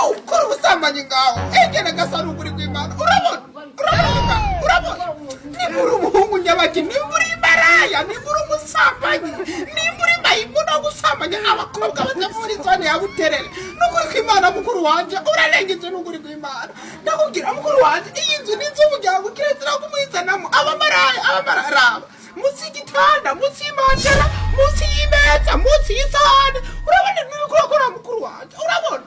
ukora ubusambanyi ngaho egera gasana ukuri kw'Imana urabona nibura umuhungu nyabaki nibura imaraya nibura umusambanyi nibura mayimuna gusambanya abakobwa bazamuri zone ya Buterere n'ukuri kw'Imana mukuru wanje urarengeje n'ukuri kw'Imana ndakubwira mukuru wanje iyi nzu n'inzu mujyango kirezera kumwizanamo abamarara musi y'igitanda musi y'imajara musi y'imeza musi y'isahani urabona n'ibikora mukuru wanje urabona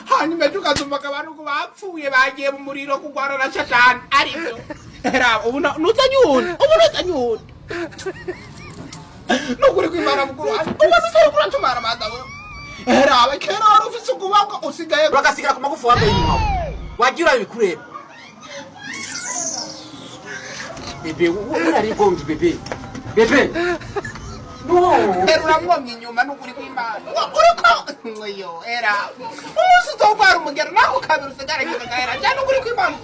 hanyuma tukazumva abantu ko bapfuye bagiye mu muriro kugwana na Satani aribyo era ubu nutanyundi n'ukuri kw'Imana mukuru wanje ubu nutanyundi tumara madawe era abakera wari ufise ukuboko usigaye bagasigara ku magufu wambaye inyuma wagira bikureba bebe urari gongi bebe no era mwamye inyuma n'ukuri kw'Imana uriko ngoyo era umuntu utokara umugero nako kabiri usigara kigagahera cyane n'ukuri kw'Imana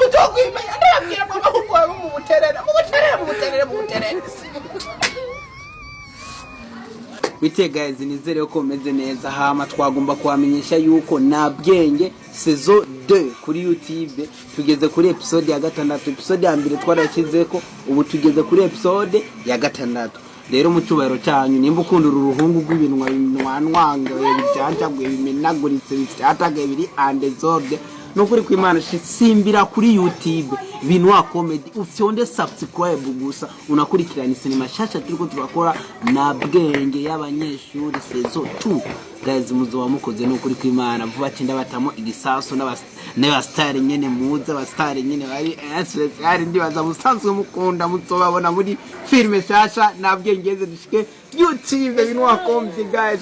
utokwimenya ndabwira abahungu babo mu Buterere Guys, nizere ko meze neza hama twagomba kuhamenyesha yuko na bwenge saison 2 kuri YouTube tugeze kuri episode ya 6. Episode ya mbere twarashizeko ubu tugeze kuri episode ya 6. rero mu cyubahiro cyanyu nimba ukunda uruhungu rw'ibinwa binwanwanga bicyacagwe bimenaguritse bicyataga biri andezorde nukuri kw'Imana simbira kuri YouTube binwa comedy ufyonde subscribe gusa unakurikirana sinema shasha turiko turakora na bwenge y'abanyeshuri saison 2 guys muzoba mukoze nukuri kw'Imana vuba cyenda batamo igisaso n'abastari nyene muza abastari nyene bari ari ndibaza musanzwe mukunda muzobabona muri filme shasha na bwenge dushike YouTube binwa comedy guys